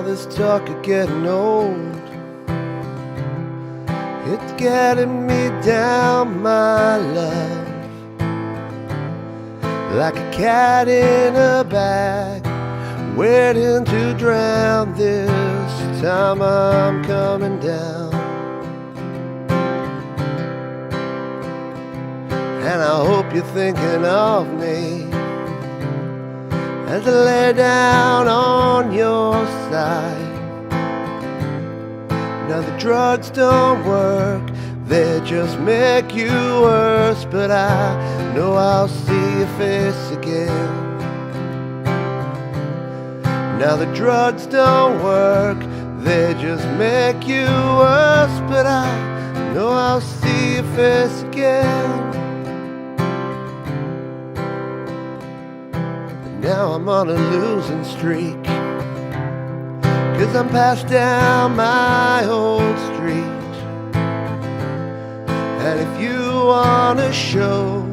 this talk of getting old, it's getting me down, my love, like a cat in a bag, waiting to drown. This time I'm coming down, and I hope you're thinking of me as I lay down on your side. Now the drugs don't work, they just make you worse, but I know I'll see your face again. Now the drugs don't work, they just make you worse, but I know I'll see your face again. Now I'm on a losing streak, 'cause I'm passed down my old street. And if you want a show,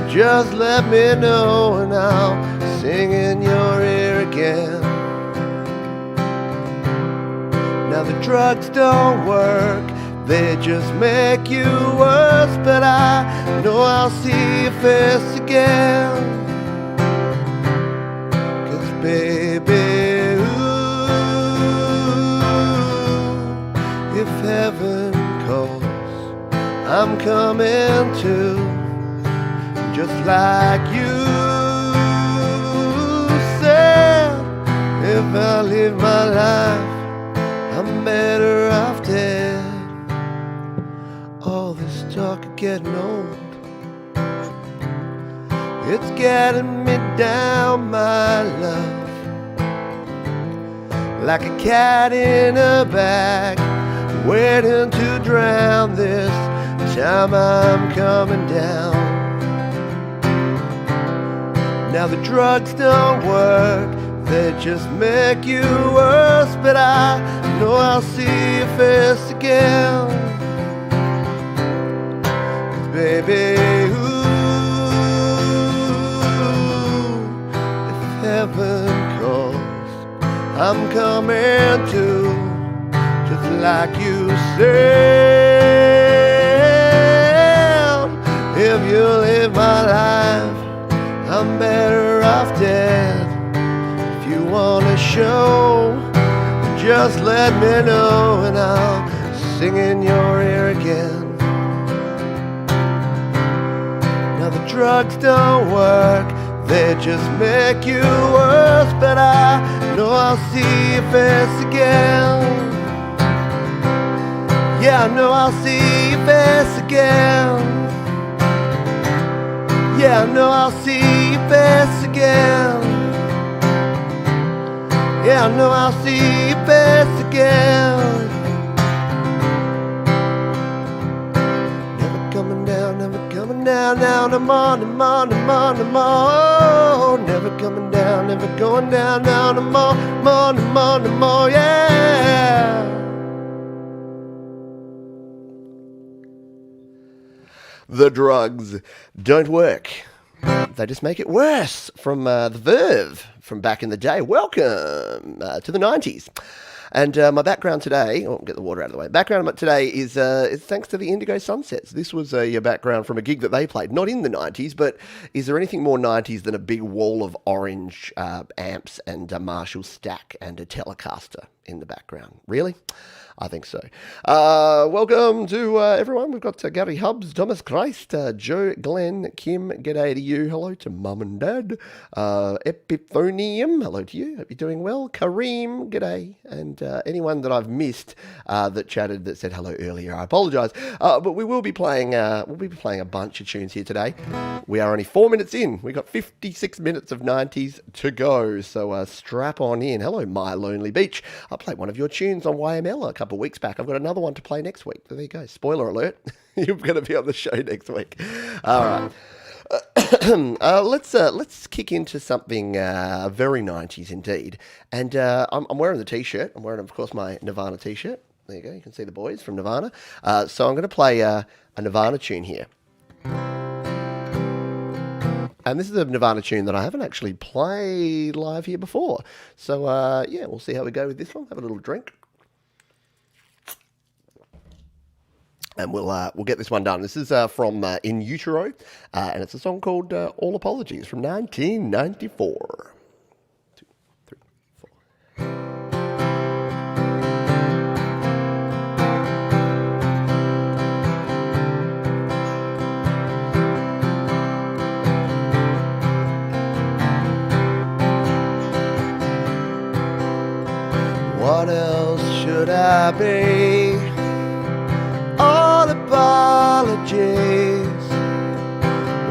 just let me know and I'll sing in your ear again. Now the drugs don't work, they just make you worse, but I know I'll see your face again. Baby, ooh, if heaven calls, I'm coming too, just like you said. If I live my life, I'm better off dead. All this talk of getting old, it's getting me down, my love, like a cat in a bag, waiting to drown. This time I'm coming down. Now the drugs don't work, they just make you worse, but I know I'll see your face again. 'Cause baby, heaven calls, I'm coming too, just like you said. If you live my life, I'm better off dead. If you want a show, just let me know and I'll sing in your ear again. Now the drugs don't work, they just make you worse, but I know I'll see your face again. Yeah, I know I'll see your face again. Yeah, I know I'll see your face again. Yeah, I know I'll see your face again. Down, I'm on, I'm on, I'm on, I'm on. Never coming down, never going down, down, I'm on, I'm on, I'm on, I'm on, yeah. The drugs don't work, they just make it worse. From the Verve from back in the day. Welcome to the 90s. And my background today, I'll get the water out of the way. Background today is thanks to the Indigo Sunsets. This was your background from a gig that they played, not in the 90s, but is there anything more 90s than a big wall of orange amps and a Marshall stack and a Telecaster in the background? Really? I think so. Welcome to everyone. We've got Gary Hubbs, Thomas Christ, Joe, Glenn, Kim, g'day to you. Hello to Mum and Dad. Epiphonium, hello to you. Hope you're doing well. Kareem, g'day. And anyone that I've missed that chatted that said hello earlier, I apologise. But we will be playing. We'll be playing a bunch of tunes here today. We are only 4 minutes in. We got 56 minutes of 90s to go. So strap on in. Hello, My Lonely Beach. I played one of your tunes on YML a couple of weeks back. I've got another one to play next week. There you go. Spoiler alert. You're going to be on the show next week. All right. Let's kick into something very 90s indeed. And I'm wearing the T-shirt. I'm wearing, of course, my Nirvana T-shirt. There you go. You can see the boys from Nirvana. So I'm going to play a Nirvana tune here. And this is a Nirvana tune that I haven't actually played live here before. So, yeah, we'll see how we go with this one. Have a little drink. And we'll get this one done. This is from In Utero, and it's a song called All Apologies from 1994. 2, 3, 4. What else should I be? All apologies.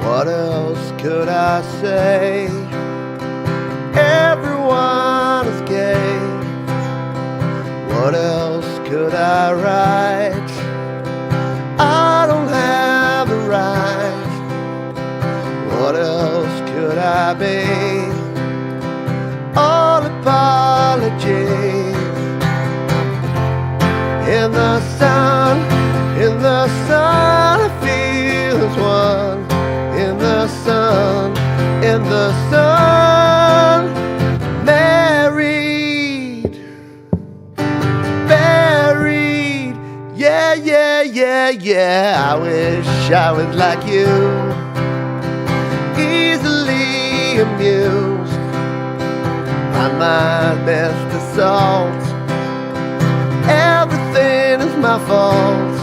What else could I say? Everyone is gay. What else could I write? I don't have a right. What else could I be? All apologies. In the sun, I feel as one. In the sun, married, buried. Yeah, yeah, yeah, yeah. I wish I was like you, easily amused. My mind best assault. Everything is my fault.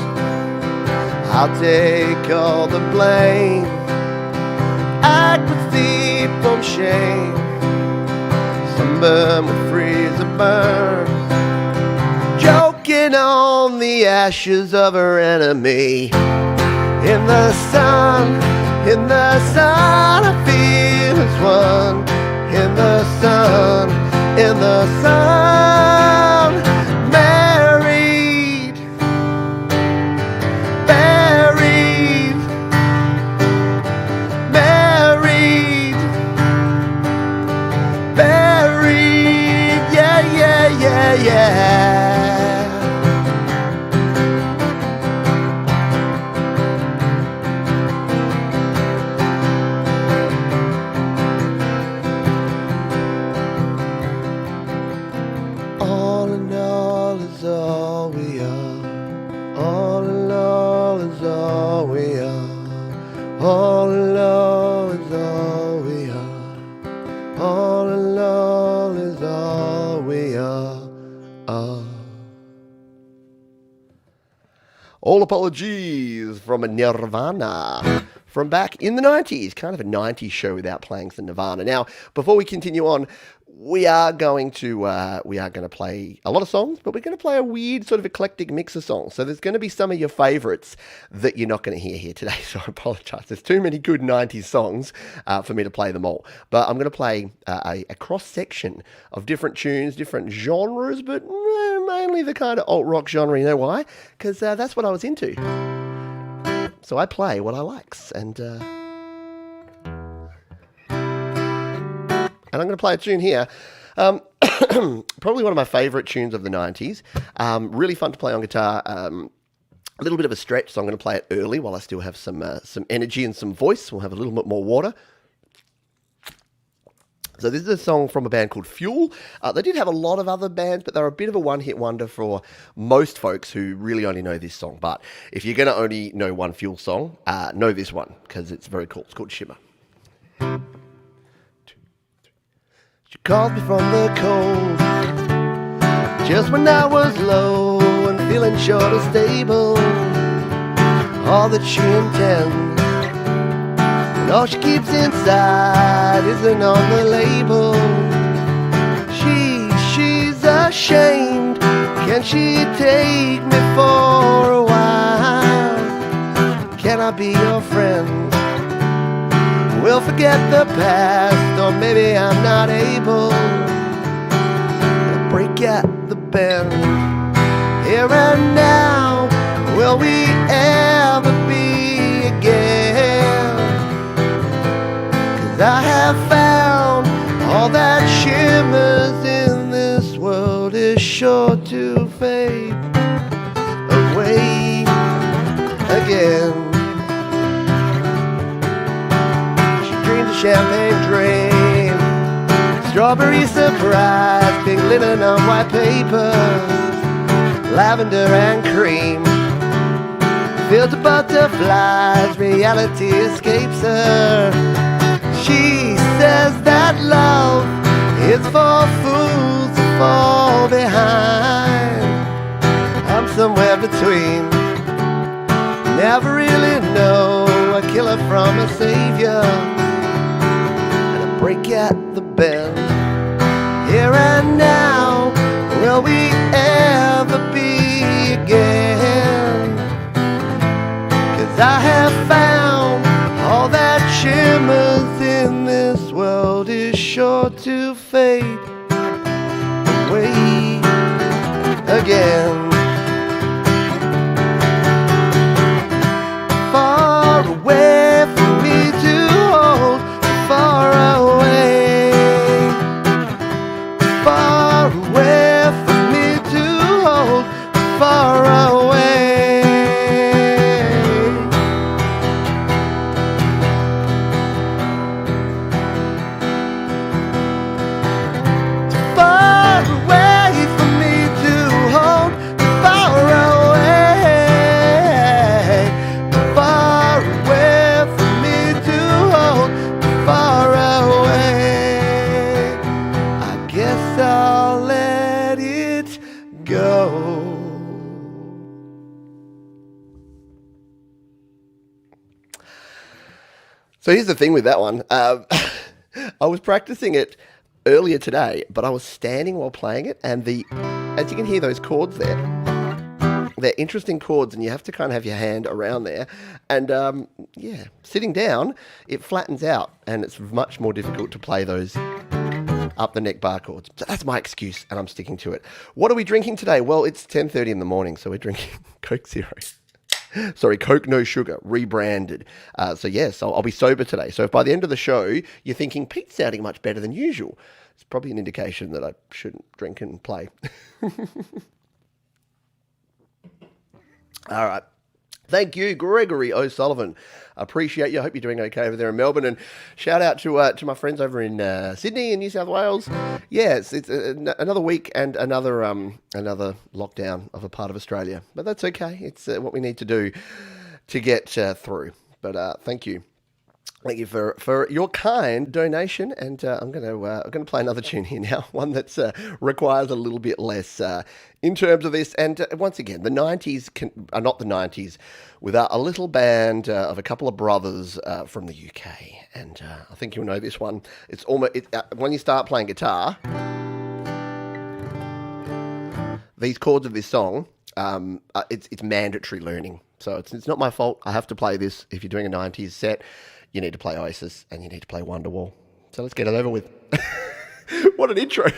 I'll take all the blame. Act with deep from shame. Sunburn with freeze or burn. Choking on the ashes of her enemy. In the sun, I feel as one. In the sun, married, buried, married, buried, yeah, yeah, yeah, yeah. All in all is all we are. All in all is all we are. All in all is all we are. All in all is all we are. All Apologies from a Nirvana. From back in the 90s, kind of a 90s show without playing some Nirvana. Now, before we continue on, we are going to play a lot of songs, but we're going to play a weird sort of eclectic mix of songs. So there's going to be some of your favourites that you're not going to hear here today. So I apologise. There's too many good 90s songs for me to play them all. But I'm going to play a cross-section of different tunes, different genres, but mainly the kind of alt-rock genre. You know why? Because that's what I was into. So I play what I likes, and I'm going to play a tune here. Probably one of my favourite tunes of the 90s. Really fun to play on guitar. A little bit of a stretch, so I'm going to play it early while I still have some energy and some voice. We'll have a little bit more water. So this is a song from a band called Fuel. They did have a lot of other bands, but they're a bit of a one-hit wonder for most folks who really only know this song. But if you're going to only know one Fuel song, know this one, because it's very cool. It's called Shimmer. She called me from the cold, just when I was low and feeling short of stable. All that she intends, and all she keeps inside isn't on the label. She's ashamed. Can she take me for a while? Can I be your friend? We'll forget the past, or maybe I'm not able to break at the bend. Here and now, will we ever be again? 'Cause I have found all that shimmers in this world is sure to fade away again. champagne dream. Strawberry surprise, pink linen on white paper, lavender and cream. Fields of butterflies, reality escapes her. She says that love is for fools to fall behind. I'm somewhere between, never really know a killer from a savior, and a break at the bend. Here and now, will we ever be again? 'Cause I have found all that shimmers in this world is sure to fade away again. Far away from me to hold, far away. Far away from me to hold, far away. Far away from me to hold, far away. Far away from me to hold, far away. I guess I'll let it go. So here's the thing with that one. I was practicing it earlier today, but I was standing while playing it, and as you can hear those chords there, they're interesting chords, and you have to kind of have your hand around there. And sitting down, it flattens out, and it's much more difficult to play those up the neck bar chords. So that's my excuse, and I'm sticking to it. What are we drinking today? Well, it's 10:30 in the morning, so we're drinking Coke Zero. Sorry, Coke No Sugar, rebranded. So yes, I'll be sober today. So if by the end of the show you're thinking, Pete's sounding much better than usual, it's probably an indication that I shouldn't drink and play. All right. Thank you, Gregory O'Sullivan. Appreciate you. I hope you're doing okay over there in Melbourne. And shout out to my friends over in Sydney and New South Wales. Yeah, it's another week and another lockdown of a part of Australia. But that's okay. It's what we need to do to get through. But thank you. Thank you for your kind donation, and I'm gonna play another tune here now, one that requires a little bit less in terms of this. And once again, the 90s are not the 90s without a little band of a couple of brothers from the UK. And I think you'll know this one. It's almost when you start playing guitar, these chords of this song, it's mandatory learning. So it's not my fault. I have to play this. If you're doing a 90s set, you need to play Oasis and you need to play Wonderwall. So let's get it over with. What an intro.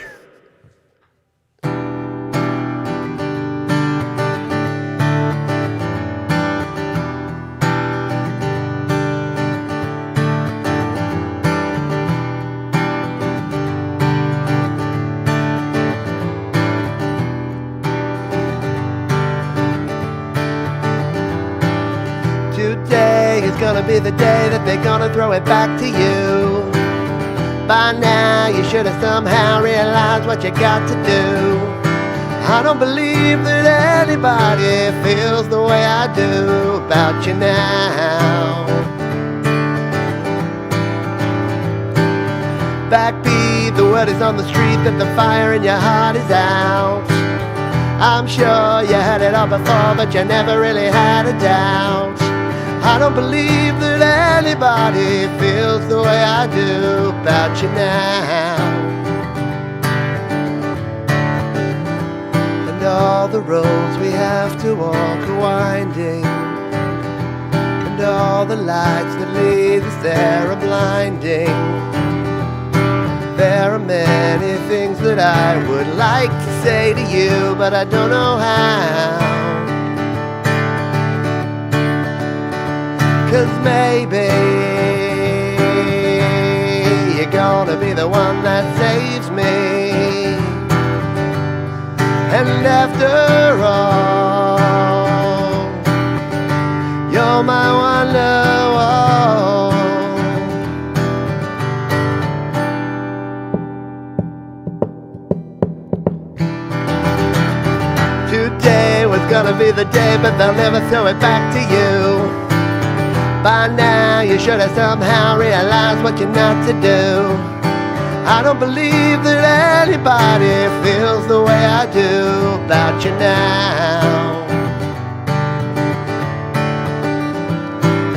Today is gonna be the day that they're gonna throw it back to you. By now you should have somehow realized what you got to do. I don't believe that anybody feels the way I do about you now. Backbeat, the word is on the street that the fire in your heart is out. I'm sure you had it all before, but you never really had a doubt. I don't believe that anybody feels the way I do about you now. And all the roads we have to walk are winding, and all the lights that lead us there are blinding. There are many things that I would like to say to you, but I don't know how. 'Cause maybe you're gonna be the one that saves me. And after all, you're my wonderwall. gonna be the day, but they'll never throw it back to you. By now you should have somehow realized what you're not to do. I don't believe that anybody feels the way I do about you now.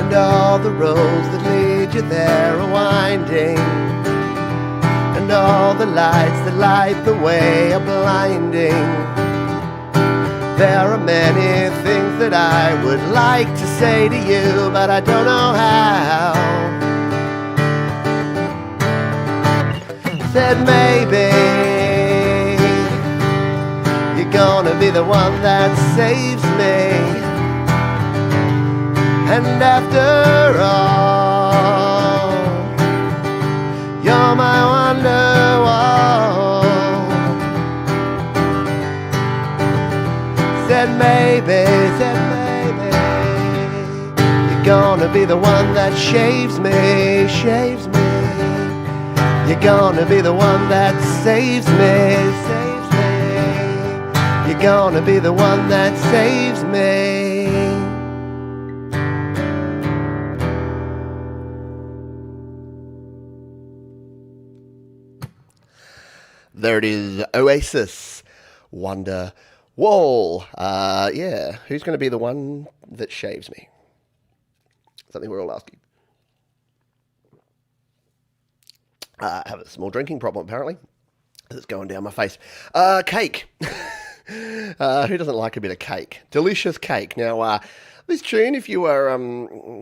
And all the roads that lead you there are winding, and all the lights that light the way are blinding. There are many things that I would like to say to you, but I don't know how. Said maybe you're gonna be the one that saves me, and after all, you're my wonderwall. Said maybe you're gonna be the one that shaves me, shaves me. You're gonna be the one that saves me, saves me. You're gonna be the one that saves me. There it is, Oasis, Wonder Wall. Yeah, who's going to be the one that shaves me? Something we're all asking. I have a small drinking problem, apparently. It's going down my face. Cake. Who doesn't like a bit of cake? Delicious cake. Now, this tune, if you are,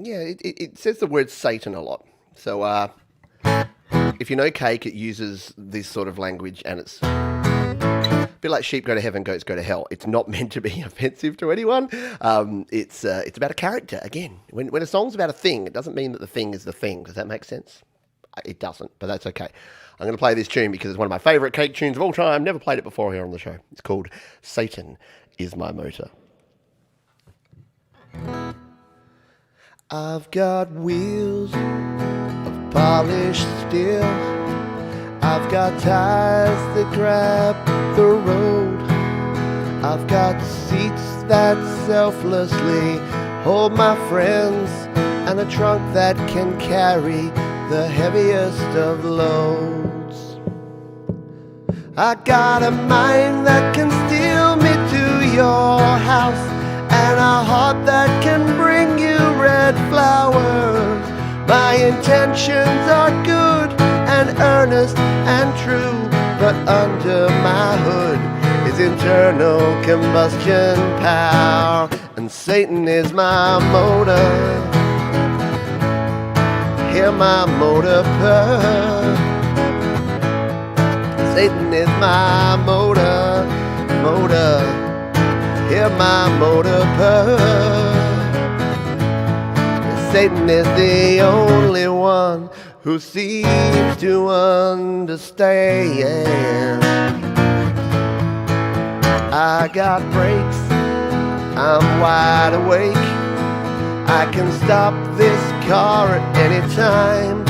it says the word Satan a lot. So, if you know cake, it uses this sort of language, and it's a bit like sheep go to heaven, goats go to hell. It's not meant to be offensive to anyone. It's about a character. Again, when a song's about a thing, it doesn't mean that the thing is the thing. Does that make sense? It doesn't, but that's okay. I'm going to play this tune because it's one of my favourite cake tunes of all time. Never played it before here on the show. It's called Satan Is My Motor. I've got wheels of polished steel. I've got ties that grab the road. I've got seats that selflessly hold my friends, and a trunk that can carry the heaviest of loads. I got a mind that can steal me to your house, and a heart that can bring you red flowers. My intentions are good and earnest and true, but under my hood is internal combustion power, and Satan is my motor. Hear my motor purr. Satan is my motor, motor. Hear my motor purr. Satan is the only one who seems to understand. I got brakes, I'm wide awake. I can stop this car at any time.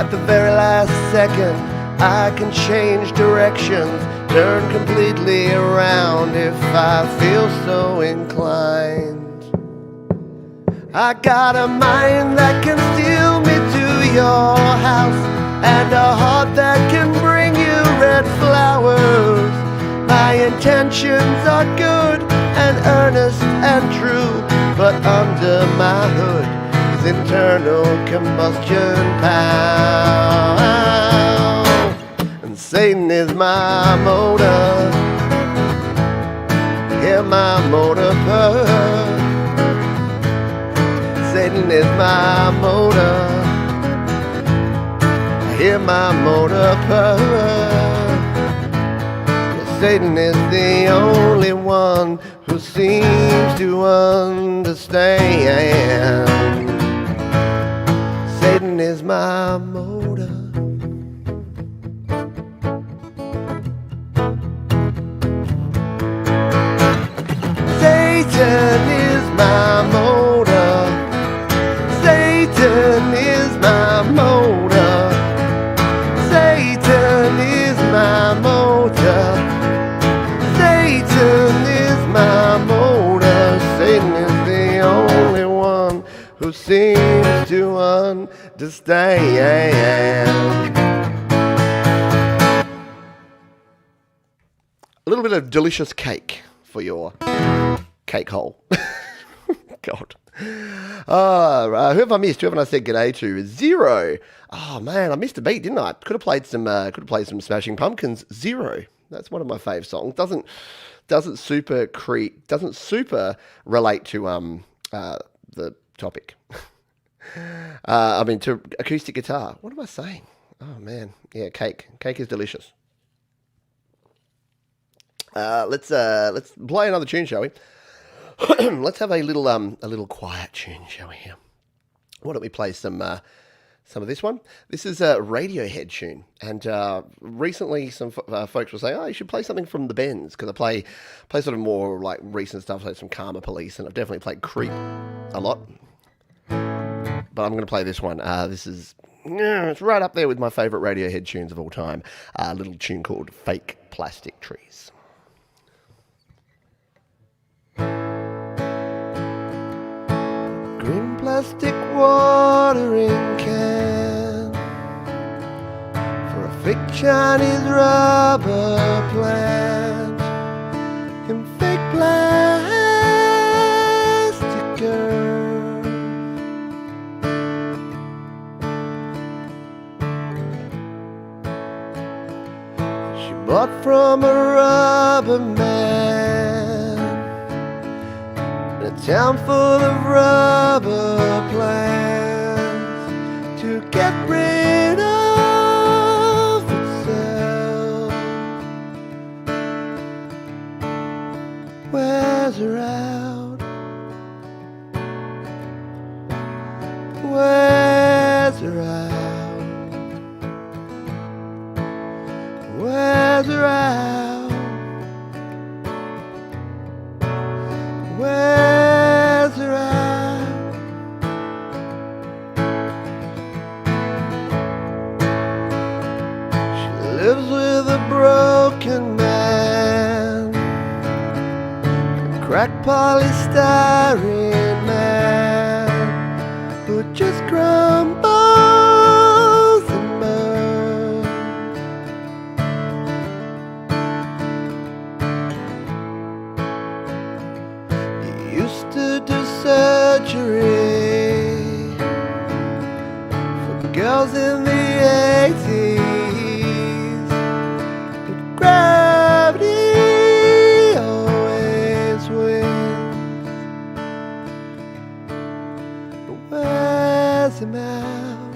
At the very last second, I can change directions, turn completely around if I feel so inclined. I got a mind that can steal me to your house, and a heart that can bring you red flowers. My intentions are good and earnest and true, but under my hood is internal combustion power, and Satan is my motor. Hear my motor purr. Satan is my motor. Hear my motor purr. Satan is the only one who seems to understand. Satan is my motor. Satan is my motor. Satan is my motor. Satan is my motor. Satan is my seems to understand. A little bit of delicious cake for your cake hole. God. Who have I missed? Who haven't I said g'day to? Zero. Oh man, I missed a beat, didn't I? Could have played some Smashing Pumpkins. Zero. That's one of my fave songs. Doesn't super relate to the topic. To acoustic guitar. What am I saying? Oh man, yeah, cake. Cake is delicious. Let's play another tune, shall we? Let's have a little quiet tune, shall we? Here. Why don't we play some of this one? This is a Radiohead tune, and recently some folks were saying, "Oh, you should play something from the Bends," because I play sort of more like recent stuff, like some Karma Police, and I've definitely played Creep a lot. But I'm going to play this one. This is it's right up there with my favourite Radiohead tunes of all time. A little tune called "Fake Plastic Trees." Green plastic watering can for a fake Chinese rubber plant in fake plastic girl. She bought from a rubber man in a town full of rubber plants to get rid of itself. Wears her out, wears her out, wears her out, wears her out. She lives with a broken man, a cracked polystyrene man who just crumbles and burns. He used to do surgery for girls in the 80s, but gravity always wins. It wears him out,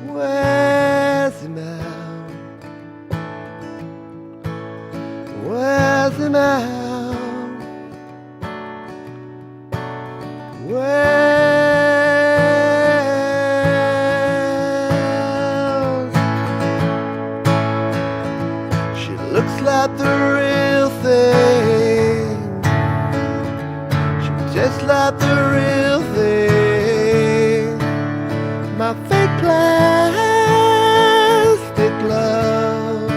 wears him out, wears him out, wears. She looks like the real thing, she tastes like the real thing. My fake plastic love.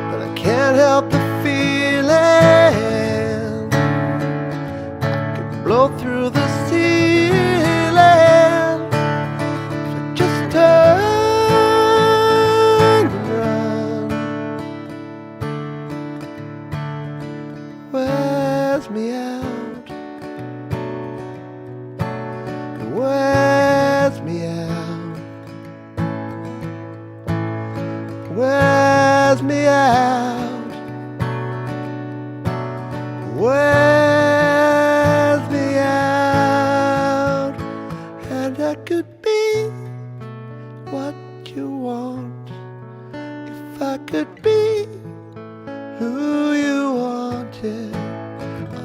But I can't help the feeling I could blow through the ceiling if I just turn and run. Wears me out, wears me out, wears me out, wears me out. And I could be what you want if I could be who you wanted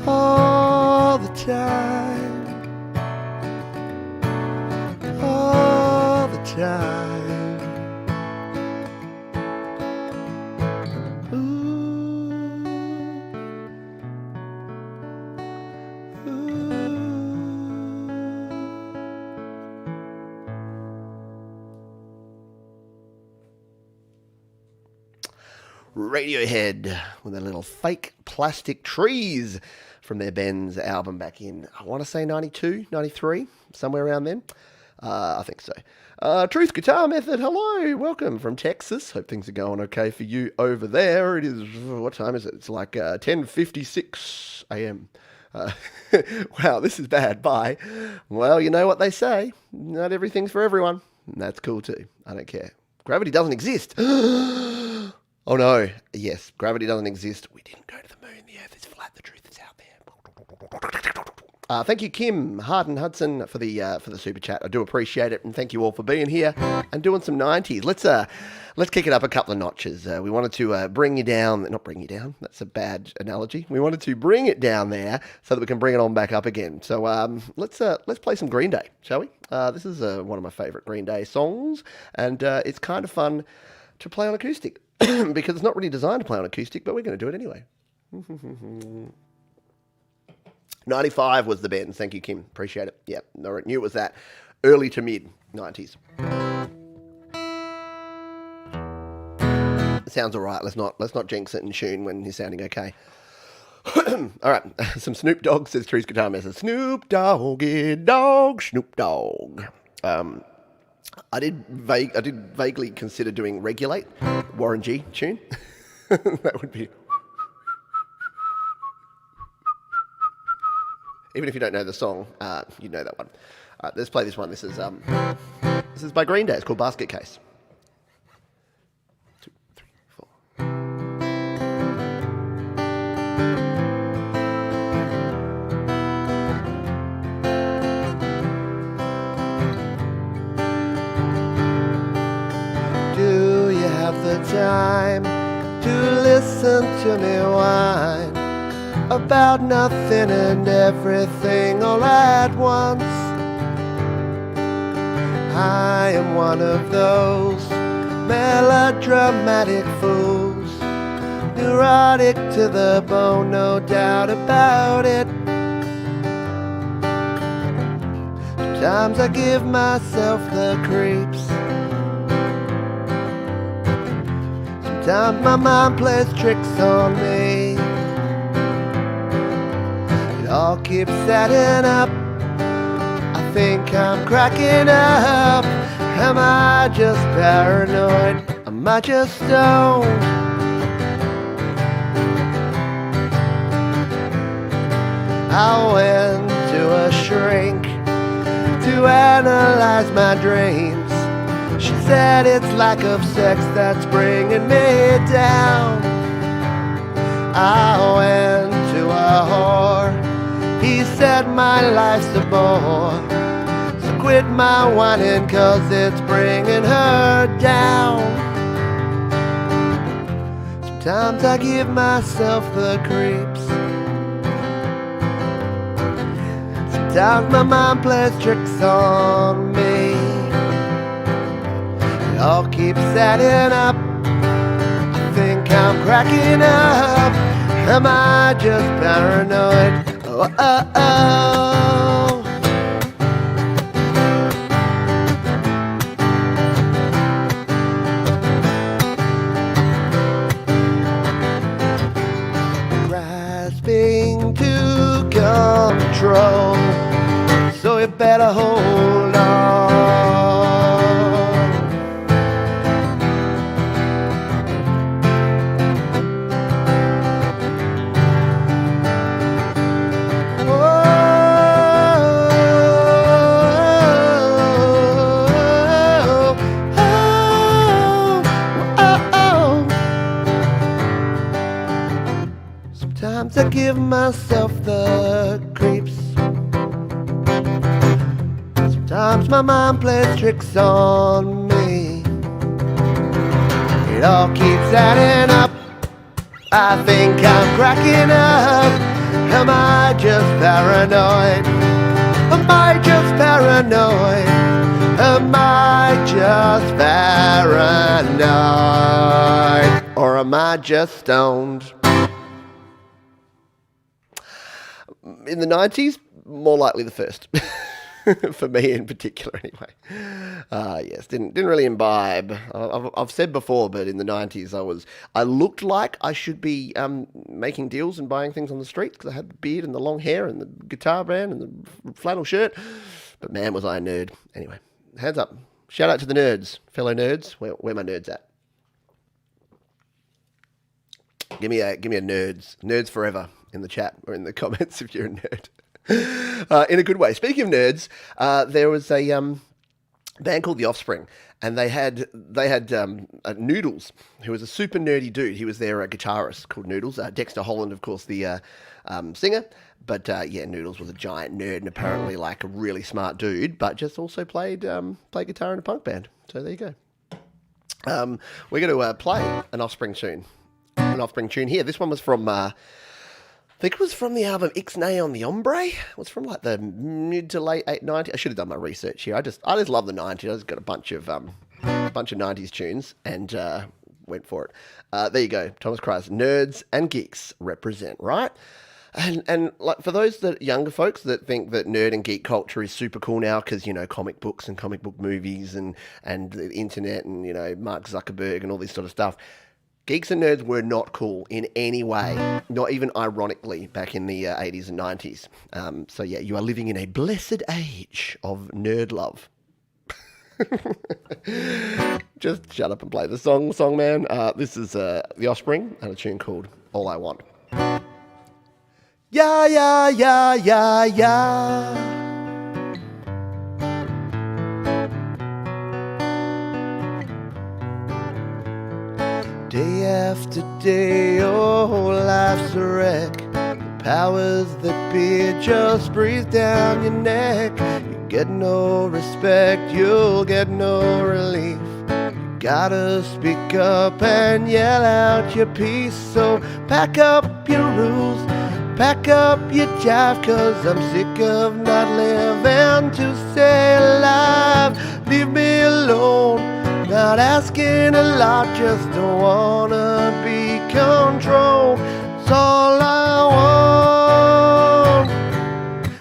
all the time, all the time. Radiohead with their little fake plastic trees from their Ben's album back in, I want to say 92, 93, somewhere around then. I think so. Truth Guitar Method, hello, welcome from Texas. Hope things are going okay for you over there. It is, what time is it? It's like 10:56 a.m. Wow, this is bad. Bye. Well, you know what they say. Not everything's for everyone. And that's cool too. I don't care. Gravity doesn't exist. Oh no. Yes, gravity doesn't exist. We didn't go to the moon. The earth is flat. The truth is out there. Thank you, Kim Harden Hudson, for the super chat. I do appreciate it, and thank you all for being here and doing some 90s. Let's kick it up a couple of notches. We wanted to bring you down, not bring you down. That's a bad analogy. We wanted to bring it down there so that we can bring it on back up again. So let's play some Green Day, shall we? This is one of my favourite Green Day songs, and it's kind of fun to play on acoustic because it's not really designed to play on acoustic, but we're going to do it anyway. 95 was the band. Thank you, Kim. Appreciate it. Yeah, I knew it was that. Early to mid 90s. Sounds all right. Let's not jinx it and tune when he's sounding okay. All right. Some Snoop Dogg, says True's Guitar Message. Snoop Doggy Dogg, Snoop Dogg. I did vaguely consider doing Regulate, Warren G tune. That would be... Even if you don't know the song, you know that one. All right, let's play this one. This is by Green Day. It's called Basket Case. 2, 3, 4. Do you have the time to listen to me whine about nothing and everything all at once? I am one of those melodramatic fools, neurotic to the bone, no doubt about it. Sometimes I give myself the creeps. Sometimes my mind plays tricks on me. It all keeps adding up. I think I'm cracking up. Am I just paranoid? Am I just stoned? I went to a shrink to analyze my dreams. She said it's lack of sex that's bringing me down. I went to a whore. He said my life's a bore. So quit my whining 'cause it's bringing her down. Sometimes I give myself the creeps. Sometimes my mind plays tricks on me. It all keeps adding up. I think I'm cracking up. Am I just paranoid? Oh, oh, oh. Grasping to control, so you better hold on. Sometimes I give myself the creeps. Sometimes my mind plays tricks on me. It all keeps adding up. I think I'm cracking up. Am I just paranoid? Am I just paranoid? Am I just paranoid? Or am I just stoned? In the 90s, more likely the first. For me in particular, anyway. Yes, didn't really imbibe. I've said before, but in the 90s, I looked like I should be making deals and buying things on the street because I had the beard and the long hair and the guitar band and the flannel shirt. But man, was I a nerd. Anyway, hands up. Shout out to the nerds, fellow nerds. Where my nerds at? Give me a nerds forever in the chat or in the comments if you're a nerd. In a good way. Speaking of nerds, there was a band called The Offspring, and they had Noodles, who was a super nerdy dude. He was their guitarist called Noodles. Dexter Holland, of course, the singer. But Noodles was a giant nerd and apparently like a really smart dude, but just also played guitar in a punk band. So there you go. We're going to play an Offspring tune. Here. This one was from, I think it was from the album Ixnay on the Hombre. It was from like the mid to late 90s. I should have done my research here. I just love the 90s. I just got a bunch of 90s tunes and went for it. There you go. Thomas Cries, nerds and geeks represent, right? And like for those that younger folks that think that nerd and geek culture is super cool now because comic books and comic book movies and the internet and Mark Zuckerberg and all this sort of stuff. Geeks and nerds were not cool in any way, not even ironically, back in the 80s and 90s. So yeah, you are living in a blessed age of nerd love. Just shut up and play the song, man. This is The Offspring and a tune called All I Want. Yeah, yeah, yeah, yeah, yeah. Day after day, your life's a wreck. The powers that be just breathe down your neck. You get no respect, you'll get no relief. You gotta speak up and yell out your piece. So pack up your rules, pack up your jive, 'cause I'm sick of not living to stay alive. Leave me alone. Not asking a lot, just don't wanna be controlled. It's all I want.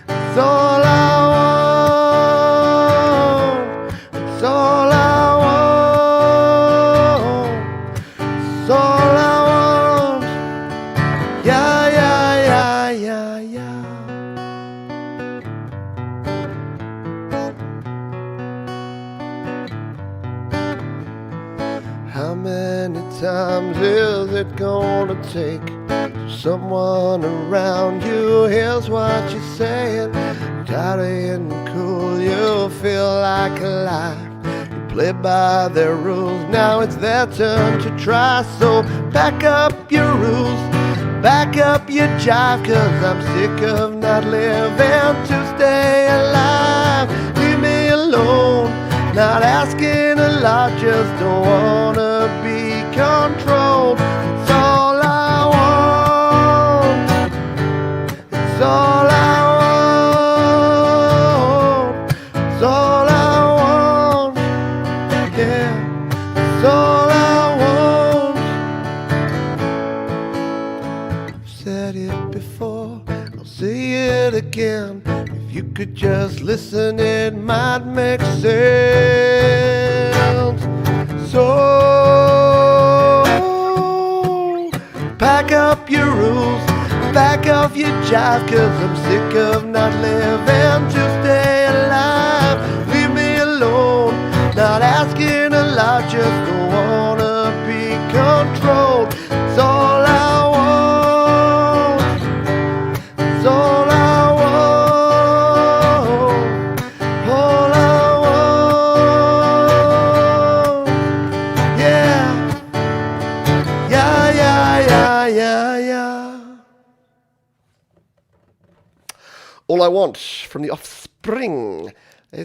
It's all I want. It's all I want. It's all I want. Yeah, yeah, yeah, yeah, yeah. How many times is it gonna take someone around you? Here's what you're saying. Tired of getting cool, you feel like alive. You play by their rules, now it's their turn to try. So pack up your rules, back up your jive, 'cause I'm sick of not living to stay alive. Leave me alone. Not asking a lot, just don't wanna be controlled. It's all I want. It's all I want. It's all I want. Yeah, it's all I want. I've said it before, I'll say it again. If you could just listen, it might make sense. So pack up your rules, back off your jive, 'cause I'm sick of not living to stay alive. Leave me alone, not asking a lot, just don't wanna be controlled. It's all I want. It's all I All I Want from The Offspring.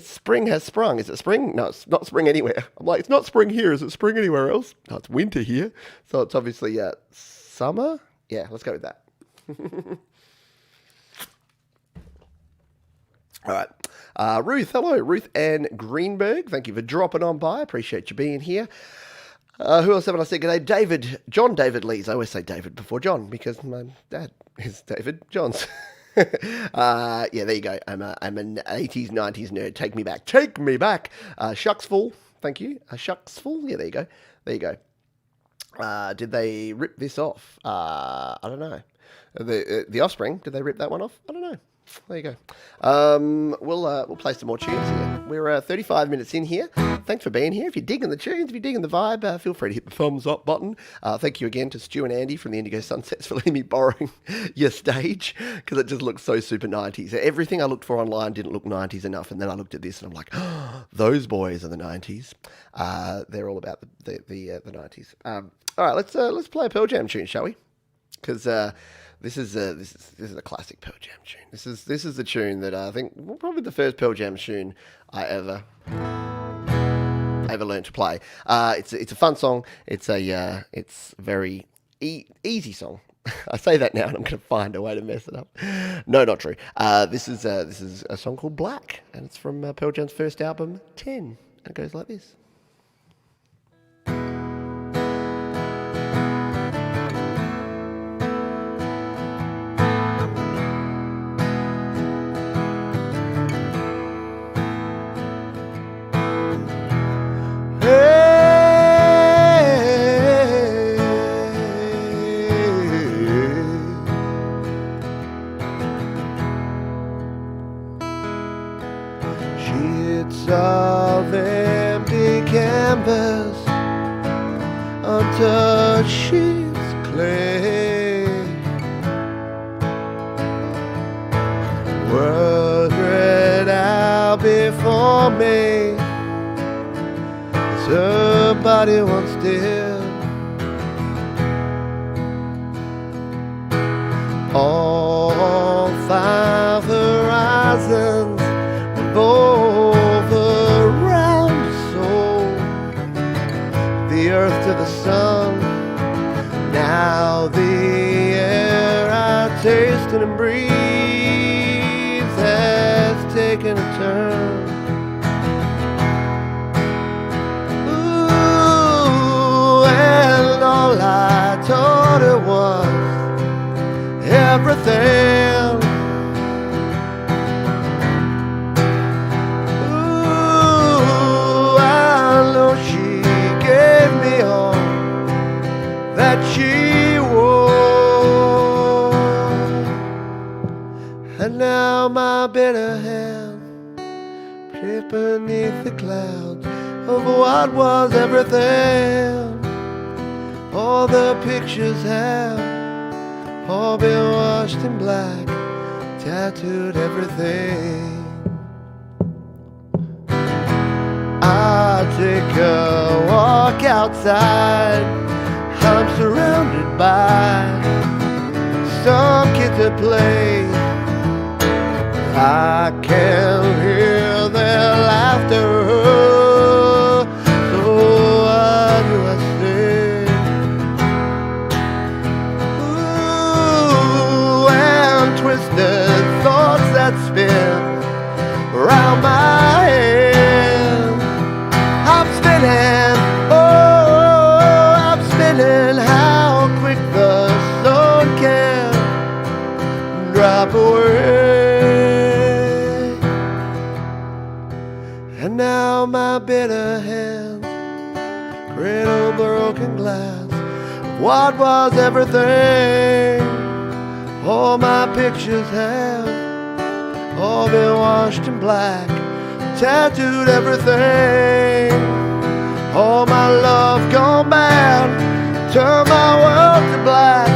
Spring has sprung. Is it spring? No, it's not spring anywhere. I'm like, it's not spring here. Is it spring anywhere else? No, it's winter here. So it's obviously summer. Yeah, let's go with that. All right. Ruth, hello. Ruth Ann Greenberg. Thank you for dropping on by. Appreciate you being here. Who else haven't I said good day? John David Lees. I always say David before John because my dad is David Johns. Yeah, there you go. I'm an 80s, 90s nerd. Take me back. Take me back. Shucks Full. Thank you. Shucks Full. Yeah, there you go. There you go. Did they rip this off? I don't know. The Offspring, did they rip that one off? I don't know. There you go. We'll play some more tunes here. We're 35 minutes in here. Thanks for being here. If you're digging the tunes, if you're digging the vibe, feel free to hit the thumbs up button. Thank you again to Stu and Andy from the Indigo Sunsets for letting me borrowing your stage, because it just looks so super 90s. Everything I looked for online didn't look 90s enough, and then I looked at this and I'm like, oh, those boys are the 90s. They're all about the 90s. All right, let's play a Pearl Jam tune, shall we? Because this is a classic Pearl Jam tune. This is the tune that I think probably the first Pearl Jam tune I ever learned to play. It's a fun song. It's very easy song. I say that now, and I'm going to find a way to mess it up. No, not true. This is a song called Black, and it's from Pearl Jam's first album, 10. And it goes like this. Of empty canvas untouched sheets clay, words read out before me as her body once did. All 5 horizons revolve around the soul, the earth to the sun. Now the air I taste and breathe has taken a turn. Ooh, and all I told her was everything. She wore, and now my bitter hand drift beneath the clouds of what was everything. All the pictures have all been washed in black, tattooed everything. I take a walk outside. I'm surrounded by some kids at play. I can hear their laughter. So what do I say? Ooh, and twisted thoughts that spin around my head. I'm spinning. And how quick the sun can drop away. And now my bitter hands cradle broken glass of what was everything. All my pictures have all been washed in black, tattooed everything. All my love gone bad, turn my world to black,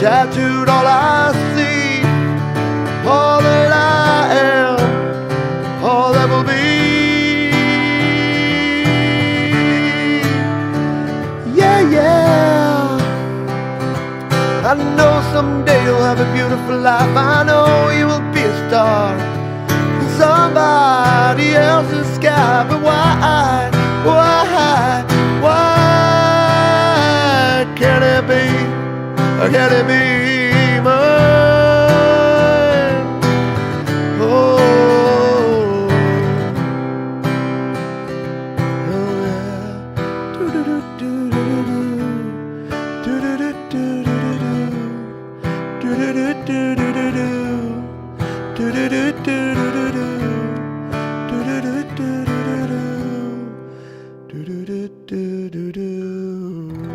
tattooed all I see, all that I am, all that will be. Yeah, yeah. I know someday you'll have a beautiful life. I know you will be a star in somebody else's sky. But why can it be, or can it be mine? Oh, yeah. Do-do-do-do-do-do. Do-do-do-do-do-do. Do-do-do-do-do-do. do, do, do.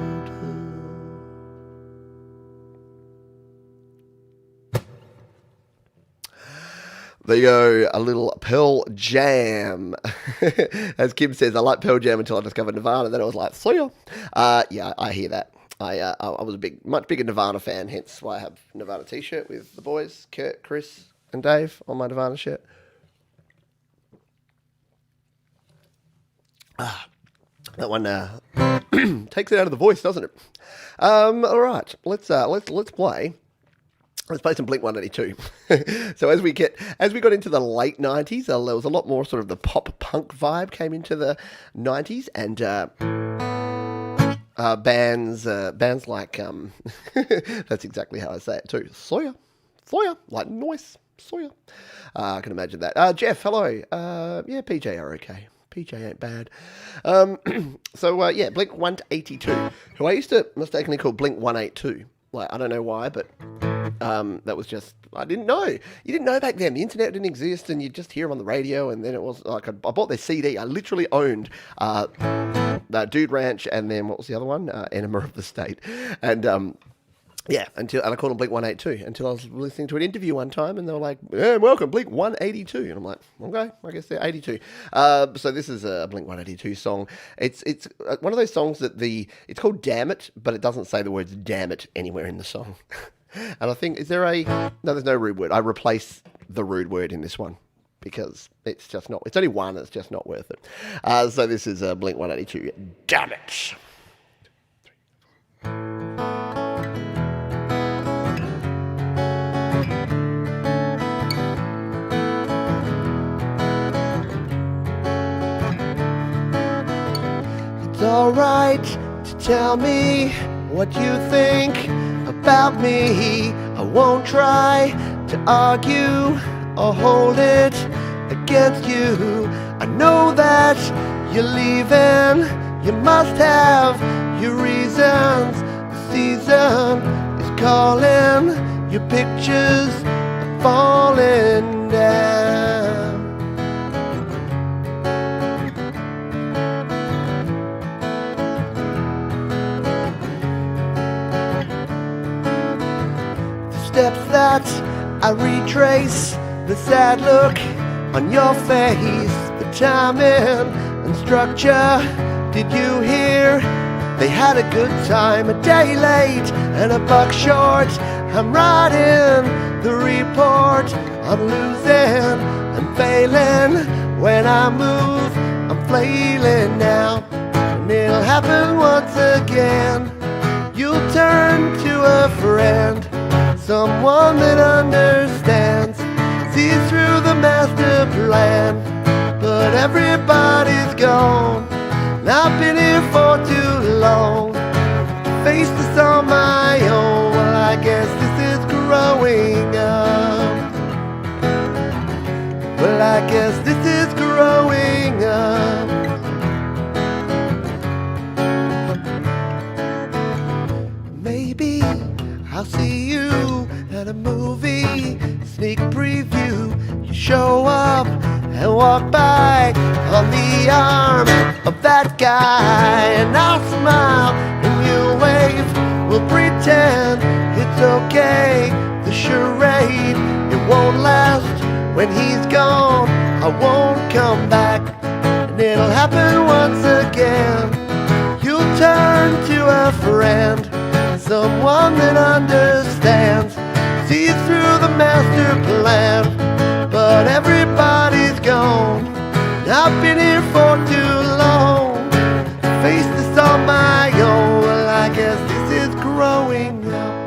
There you go, a little Pearl Jam. As Kim says, I like Pearl Jam until I discovered Nirvana. Then I was like, see ya. Yeah, I hear that. I was a much bigger Nirvana fan, hence why I have a Nirvana t-shirt with the boys, Kurt, Chris, and Dave on my Nirvana shirt. That one takes it out of the voice, doesn't it? All right, let's play. Let's play some Blink 182. So as we got into the late 90s, there was a lot more sort of the pop punk vibe came into the 90s, and bands like that's exactly how I say it too. Sawyer, like noise, Sawyer. I can imagine that. Jeff, hello. Yeah, PJ are okay. PJ ain't bad. Blink 182, who I used to mistakenly call Blink 182. Like, I don't know why, but that was just, I didn't know. You didn't know back then. The internet didn't exist, and you'd just hear them on the radio, and then it was like, I bought their CD. I literally owned Dude Ranch, and then what was the other one? Enema of the State. And I called them Blink 182 until I was listening to an interview one time, and they were like, "Yeah, welcome, Blink 182," and I'm like, "Okay, I guess they're 82." So this is a Blink 182 song. It's one of those songs that it's called "Damn It," but it doesn't say the words "damn it" anywhere in the song. And I think no, there's no rude word. I replace the rude word in this one because it's just not. It's only one. It's just not worth it. So this is Blink 182. Damn it. It's alright to tell me what you think about me. I won't try to argue or hold it against you. I know that you're leaving. You must have your reasons. The season is calling. Your pictures are falling down. Steps that I retrace, the sad look on your face, the timing and structure. Did you hear? They had a good time, a day late and a buck short. I'm writing the report. I'm losing and failing. When I move, I'm flailing now, and it'll happen once again. You'll turn to a friend, someone that understands, sees through the master plan. But everybody's gone, and I've been here for too long to face this on my own. Well, I guess this is growing up. Well, I guess this is growing up. Maybe I'll see you at a movie sneak preview. You show up and walk by on the arm of that guy, and I'll smile and you'll wave. We'll pretend it's okay. The charade, it won't last. When he's gone, I won't come back, and it'll happen once again. You'll turn to a friend, someone that understands, sees through the master plan. But everybody's gone, I've been here for too long to face this on my own. Well, I guess this is growing up.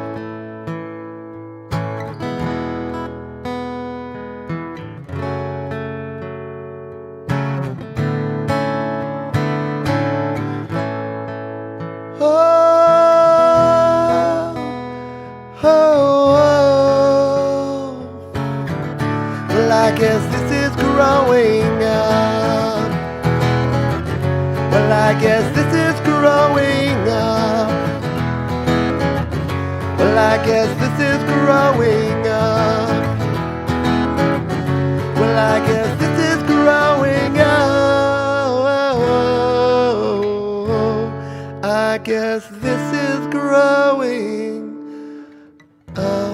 I guess this is growing up. Well, I guess this is growing up. Well, I guess this is growing up. Well, I guess this is growing up. I guess this is growing up.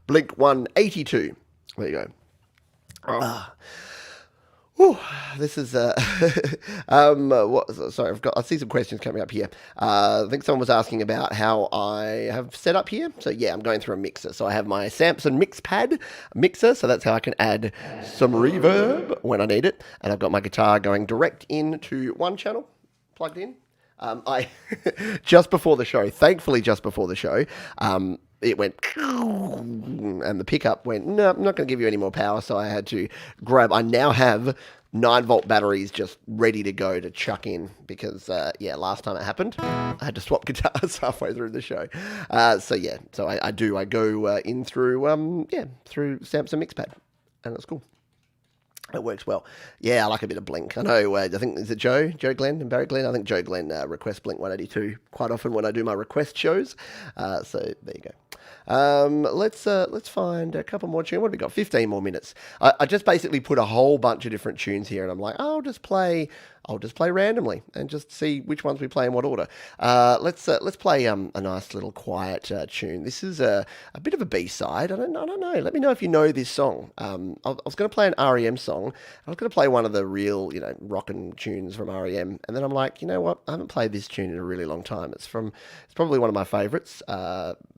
Blink 182. There you go. Whew, this is sorry, I see some questions coming up here. I think someone was asking about how I have set up here. So yeah, I'm going through a mixer. So I have my Samson MixPad mixer, so that's how I can add some reverb when I need it. And I've got my guitar going direct into one channel, plugged in. I just before the show, thankfully just before the show, it went and the pickup went, no, I'm not going to give you any more power. So I had to I now have 9-volt batteries just ready to go to chuck in because, last time it happened, I had to swap guitars halfway through the show. So I go in through, through Samson MixPad, and it's cool. It works well. Yeah, I like a bit of Blink. I know, I think, is it Joe Glenn and Barry Glenn? I think Joe Glenn requests Blink 182 quite often when I do my request shows. So there you go. Let's find a couple more tunes. What have we got? 15 more minutes. I just basically put a whole bunch of different tunes here, and I'm like, I'll just play randomly and just see which ones we play in what order. Let's play a nice little quiet tune. This is a bit of a B-side. I don't know. Let me know if you know this song. I was going to play an REM song. I was going to play one of the real, rockin' tunes from REM, and then I'm like, you know what? I haven't played this tune in a really long time. It's probably one of my favourites.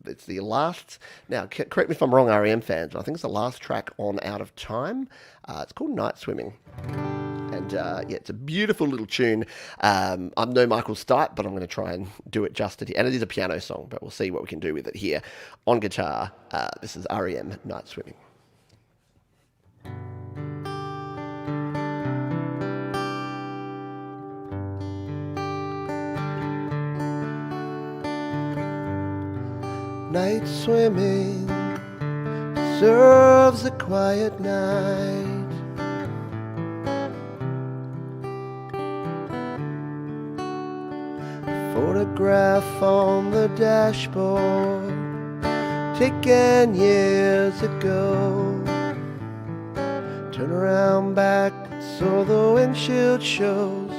It's the last. Now, correct me if I'm wrong, REM fans, but I think it's the last track on Out of Time. It's called Night Swimming. And it's a beautiful little tune. I'm no Michael Stipe, but I'm going to try and do it justice. And it is a piano song, but we'll see what we can do with it here on guitar. This is REM Night Swimming. Night swimming deserves a quiet night. Photograph on the dashboard taken years ago. Turn around back so the windshield shows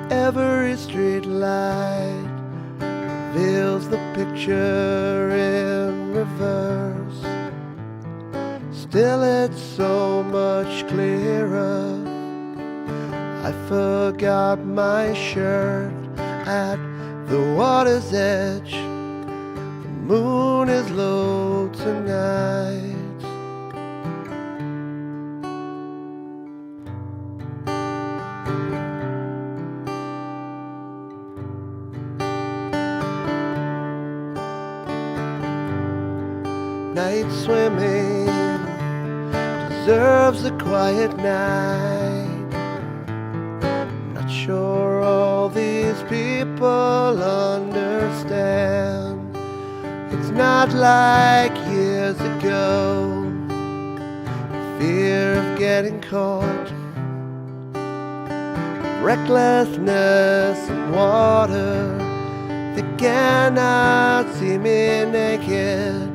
every street light reveals the picture in reverse. Still it's so much clearer. I forgot my shirt at the water's edge. The moon is low tonight. Night swimming deserves a quiet night. Not sure all these people understand. It's not like years ago. Fear of getting caught, recklessness and water. They cannot see me naked.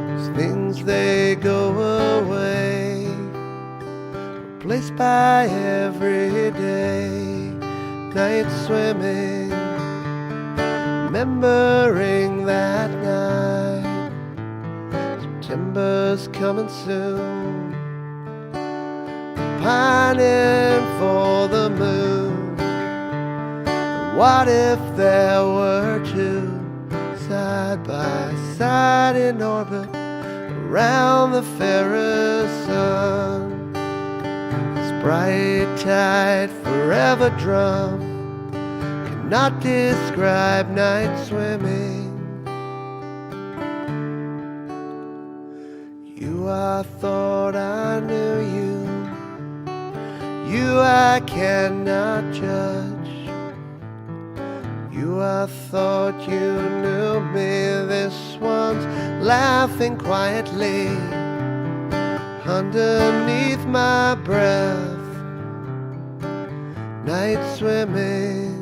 Those things they go away, replaced by everyday. Night swimming, remembering that night. September's coming soon, pining for the moon. What if there were two side by side in orbit around the fairest sun? This bright tide forever drum cannot describe night swimming. You, I thought I knew you. You, I cannot judge. You, I thought you knew me. This one's laughing quietly underneath my breath. Night swimming.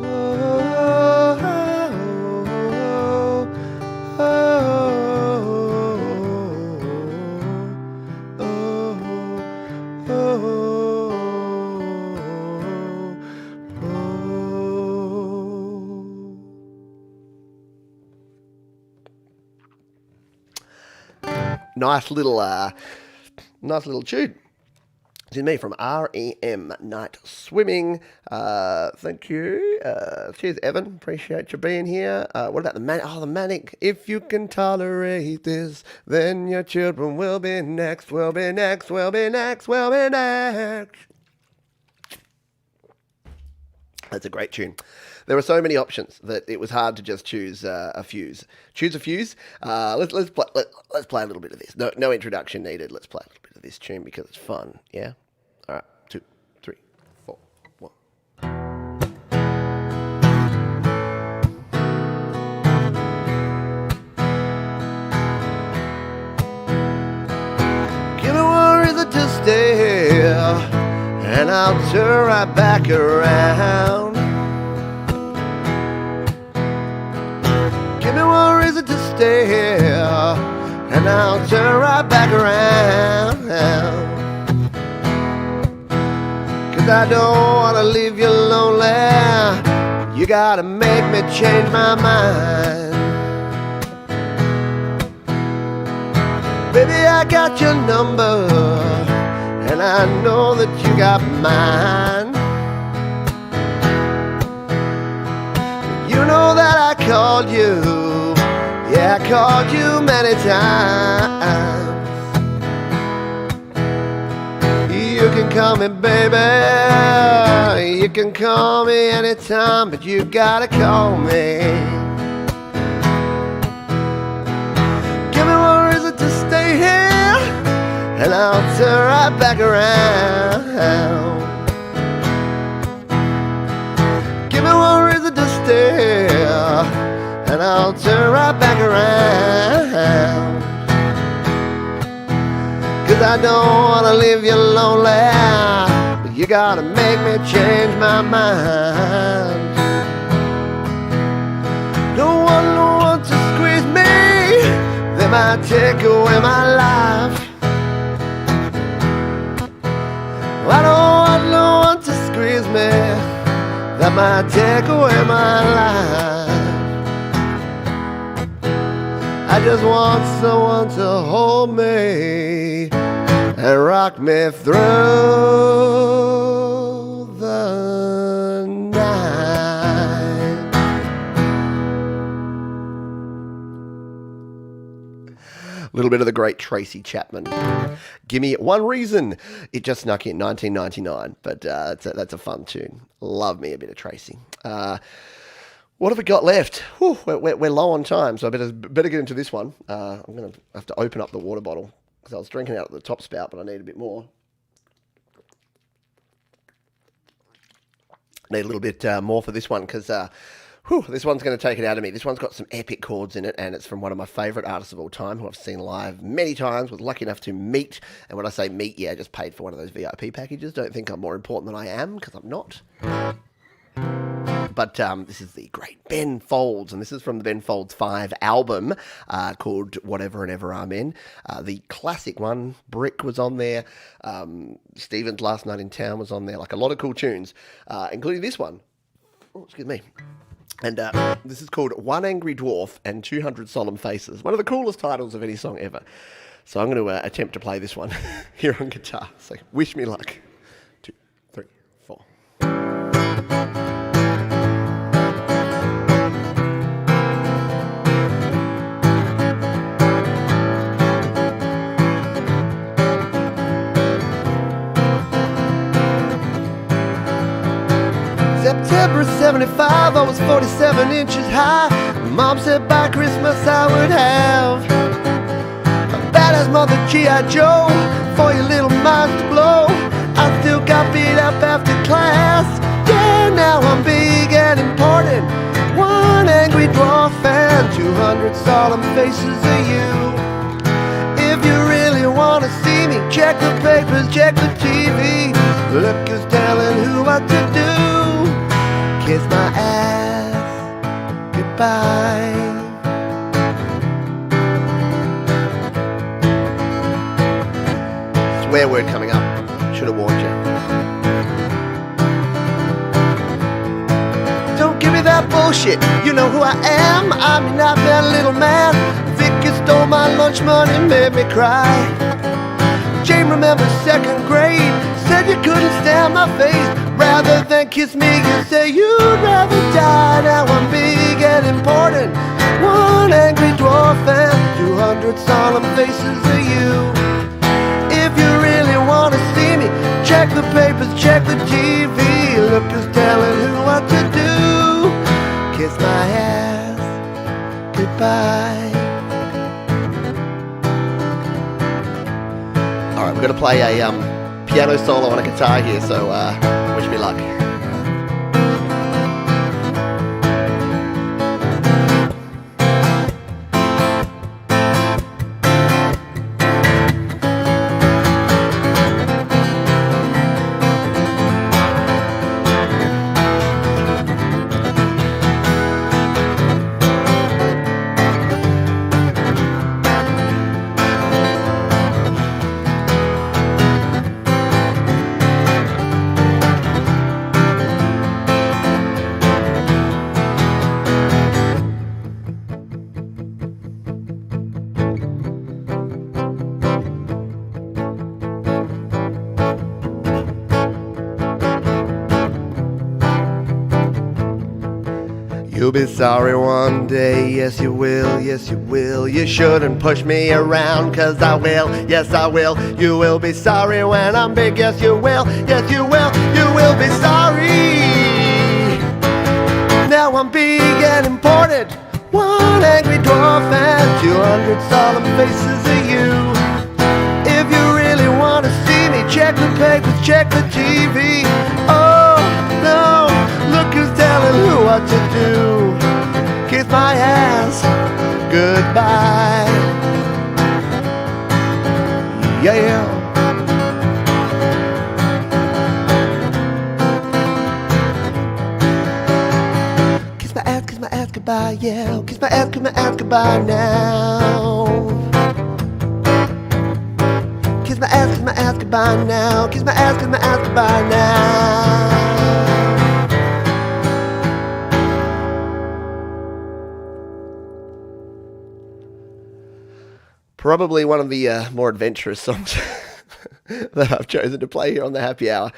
Oh, oh, oh, oh. Nice little tune. To me from REM Night Swimming. Thank you. Cheers, Evan. Appreciate you being here. What about the manic? Oh, the manic. If you can tolerate this, then your children will be next. Will be next. Will be next. Will be next. That's a great tune. There were so many options that it was hard to just choose a fuse. Choose a fuse. Let's play a little bit of this. No introduction needed. Let's play a little bit of this tune because it's fun. Yeah. All right. 2, 3, 4, 1. Give me one reason to stay here, and I'll turn right back around. Give me one reason to stay here, and I'll turn right back around. 'Cause I don't want to leave you lonely. You gotta make me change my mind. Baby, I got your number, and I know that you got mine. You know that I called you, yeah, I called you many times. You can call me baby, you can call me anytime, but you gotta call me. Give me one reason to stay here, and I'll turn right back around. Give me one reason to stay here, and I'll turn right back around. 'Cause I don't want to leave you lonely, but you gotta make me change my mind. Don't want no one to squeeze me, they might take away my life. I don't want no one to squeeze me, that might take away my life. I just want someone to hold me and rock me through the night. A little bit of the great Tracy Chapman. Give me one reason. It just snuck in 1999, but that's a fun tune. Love me a bit of Tracy. What have we got left? Whew, we're low on time, so I better get into this one. I'm going to have to open up the water bottle because I was drinking out of the top spout, but I need a bit more. Need a little bit more for this one because this one's going to take it out of me. This one's got some epic chords in it, and it's from one of my favourite artists of all time, who I've seen live many times, was lucky enough to meet. And when I say meet, yeah, just paid for one of those VIP packages. Don't think I'm more important than I am, because I'm not. But this is the great Ben Folds, and this is from the Ben Folds 5 album called Whatever and Ever Amen. The classic one, Brick was on there, Stephen's Last Night in Town was on there, like a lot of cool tunes, including this one. Oh, excuse me. And this is called One Angry Dwarf and 200 Solemn Faces, one of the coolest titles of any song ever. So I'm going to attempt to play this one here on guitar. So wish me luck. 2, 3, 4. September 75, I was 47 inches high. Mom said by Christmas I would have a badass mother G.I. Joe for your little minds to blow. I still got beat up after class. Yeah, now I'm big and important. One angry dwarf and 200 solemn faces of you. If you really want to see me, check the papers, check the TV. Look who's telling who what to do. Kiss my ass goodbye. Swear word coming up. Should have warned you. Don't give me that bullshit. You know who I am. I'm your nightmare little man. Thick as stole my lunch money, made me cry. Jane remembers second grade, said you couldn't stand my face. Rather than kiss me, you say you'd rather die. Now I'm big and important, one angry dwarf and 200 solemn faces of you. If you really want to see me, check the papers, check the TV. Look who's telling who what to do. Kiss my ass goodbye. Alright, we're going to play a piano solo on a guitar here, so wish me luck. You'll be sorry one day, yes you will, yes you will. You shouldn't push me around, cause I will, yes I will. You will be sorry when I'm big, yes you will, yes you will. You will be sorry. Now I'm big and important, one angry dwarf and 200 solemn faces of you. If you really want to see me, check the papers, check the TV. Oh no, look who's telling who what to do. Kiss my ass goodbye. Yeah. Kiss my ass goodbye, yeah. Kiss my ass goodbye now. Kiss my ass goodbye now. Kiss my ass goodbye now. Probably one of the more adventurous songs that I've chosen to play here on the Happy Hour.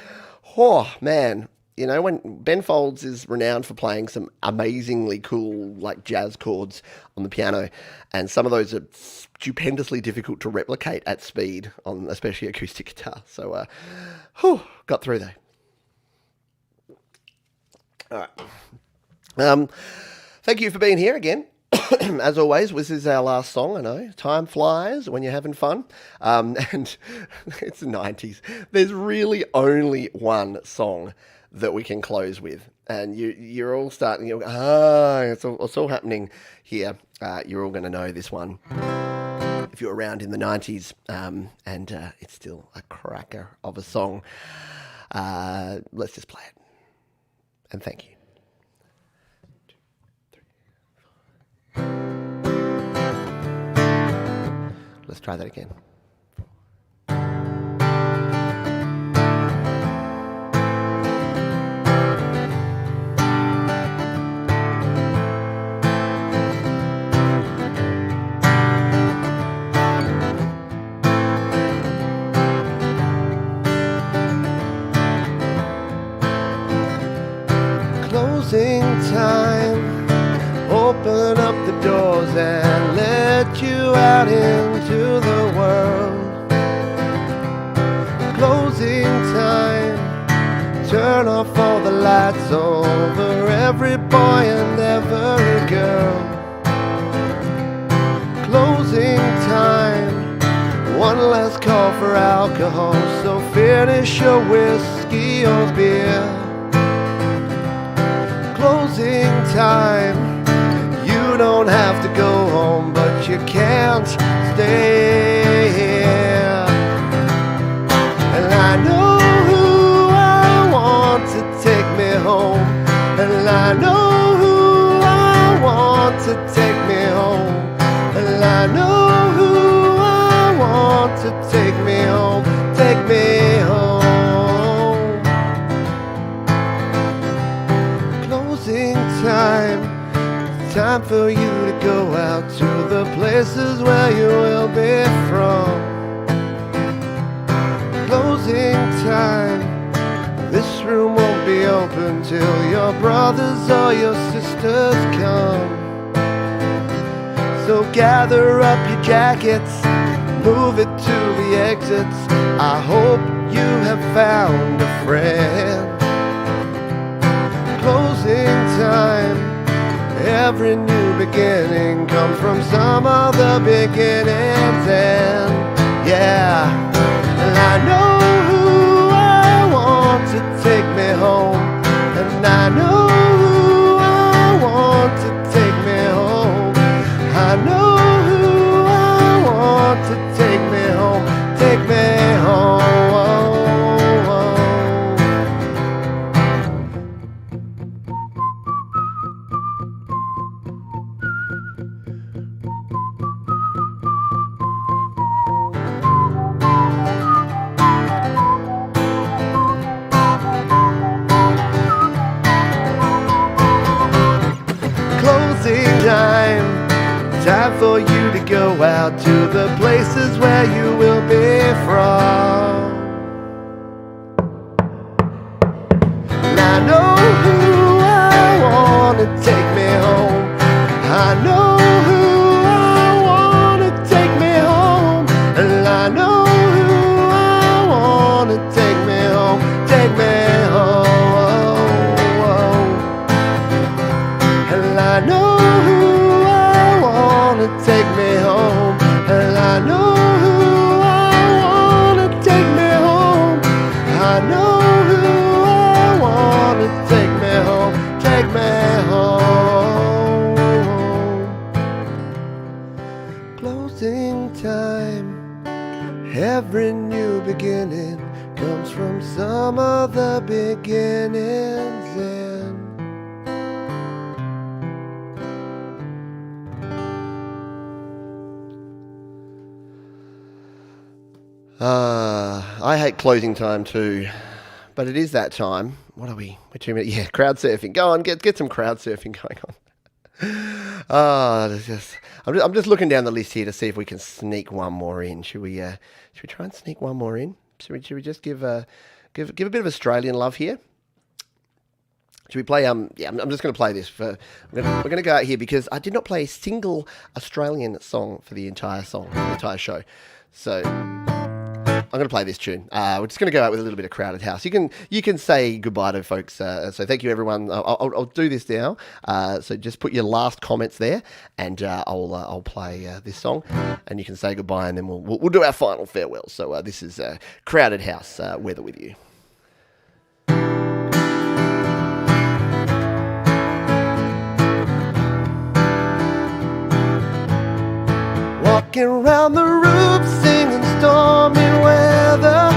Oh, man. You know, when Ben Folds is renowned for playing some amazingly cool, like, jazz chords on the piano, and some of those are stupendously difficult to replicate at speed on especially acoustic guitar. So, got through though. All right. Thank you for being here again. As always, this is our last song. I know time flies when you're having fun, and it's the 90s. There's really only one song that we can close with, and you're all starting. You're it's all happening here. You're all going to know this one if you're around in the 90s, and it's still a cracker of a song. Let's just play it, and thank you. Let's try that again. Closing time. Open up the doors and let you out into the world. Closing time. Turn off all the lights over every boy and every girl. Closing time. One last call for alcohol, so finish your whiskey or beer. Closing time. You don't have to go home, but you can't stay here. And I know who I want to take me home. And I know who I want to take me home. And I know who I want to take me home. Take me home. Closing time. Time for you to go out to the place places where you will be from. Closing time. This room won't be open till your brothers or your sisters come. So gather up your jackets, move it to the exits. I hope you have found a friend. Closing time. Every new beginning comes from some other beginning's end. Yeah, and I know who I want to take me home, and I know who I want to take me home. I know who I want to take me home, take me home. Time for you to go out to the places where you will be from. And I know who I want to take me home. I know who I want to take me home. And I know who I want to take me home, take me home. And I know take me home, and I know who I want to take me home. I know who I want to take me home, take me home. Closing time. Every new beginning comes from some other beginning's end. I hate closing time too, but it is that time. What are we? We're 2 minutes. Yeah, crowd surfing. Go on, get some crowd surfing going on. I'm just looking down the list here to see if we can sneak one more in. Should we try and sneak one more in? Should we just give a bit of Australian love here? Should we play? Yeah, I'm just going to play this. We're going to go out here because I did not play a single Australian song for the entire show. So I'm going to play this tune. We're just going to go out with a little bit of Crowded House. You can say goodbye to folks. So thank you, everyone. I'll do this now. So just put your last comments there, and I'll play this song, and you can say goodbye, and then we'll do our final farewell. So this is Crowded House. Weather with you. Walking around the roof, singing stormy weather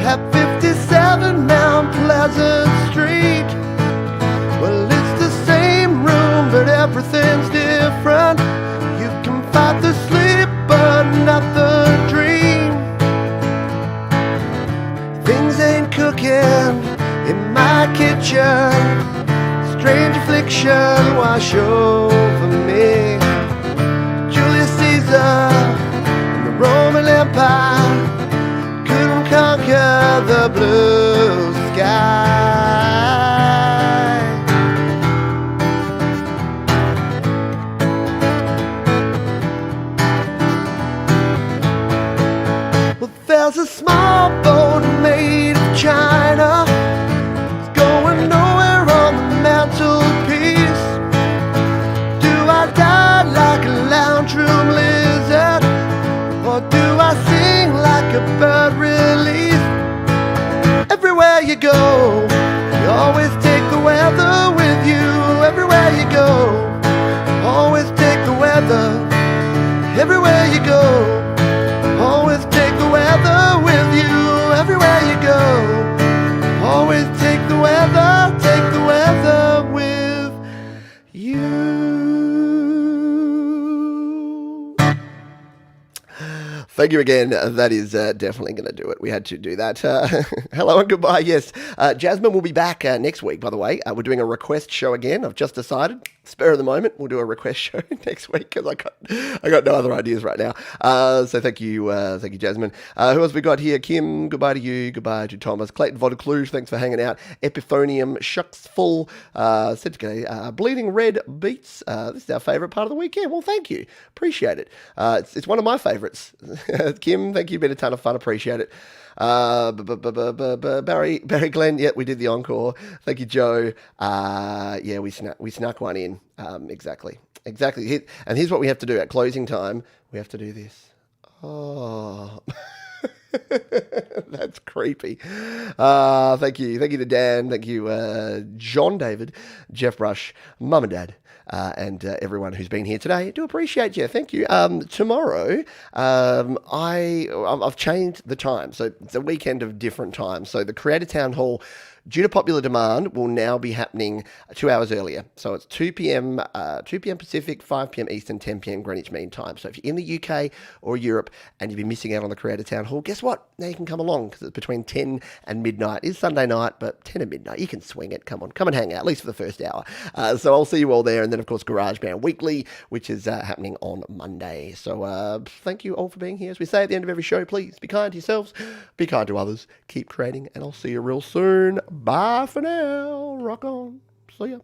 at 57 Mount Pleasant Street. Well, it's the same room, but everything's different. You can fight the sleep, but not the dream. Things ain't cooking in my kitchen. Strange affliction wash over me. And the Roman Empire couldn't conquer the blue sky. Well, there's a small boat made of China. It's going nowhere on the mantelpiece. Do I die like a lounge room lizard, or do I sing like a bird release? Everywhere you go, you always take the weather with you. Everywhere you go, always take the weather. Everywhere you go, always take the weather with you. Everywhere you go, always take the weather with you. Thank you again. That is definitely going to do it. We had to do that. Hello and goodbye. Yes, Jasmine will be back next week, by the way. We're doing a request show again. I've just decided. Spur of the moment, we'll do a request show next week because I got no other ideas right now. So thank you, Jasmine. Who else we got here? Kim, goodbye to you. Goodbye to Thomas. Clayton Vodacluge, thanks for hanging out. Epithonium, Shucks Full, Bleeding Red Beats. This is our favourite part of the weekend. Well, thank you. Appreciate it. It's one of my favourites. Kim, thank you. Been a ton of fun. Appreciate it. Barry Glenn, yeah, we did the encore. Thank you, Joe. Yeah, we snuck one in. Exactly. And here's what we have to do at closing time. We have to do this. Oh. That's creepy. Thank you to Dan. Thank you, John David, Jeff Rush, Mum and Dad, and everyone who's been here today. Do appreciate you. Thank you. Tomorrow, I've changed the time, so it's a weekend of different times. So the Creator Town Hall, due to popular demand, will now be happening 2 hours earlier. So it's 2 p.m. Pacific, 5 p.m. Eastern, 10 p.m. Greenwich Mean Time. So if you're in the UK or Europe and you've been missing out on the Creator Town Hall, guess what? Now you can come along because it's between 10 and midnight. It's Sunday night, but 10 and midnight, you can swing it. Come and hang out, at least for the first hour. So I'll see you all there. And then, of course, GarageBand Weekly, which is happening on Monday. So thank you all for being here. As we say at the end of every show, please be kind to yourselves, be kind to others, keep creating, and I'll see you real soon. Bye for now. Rock on. See ya.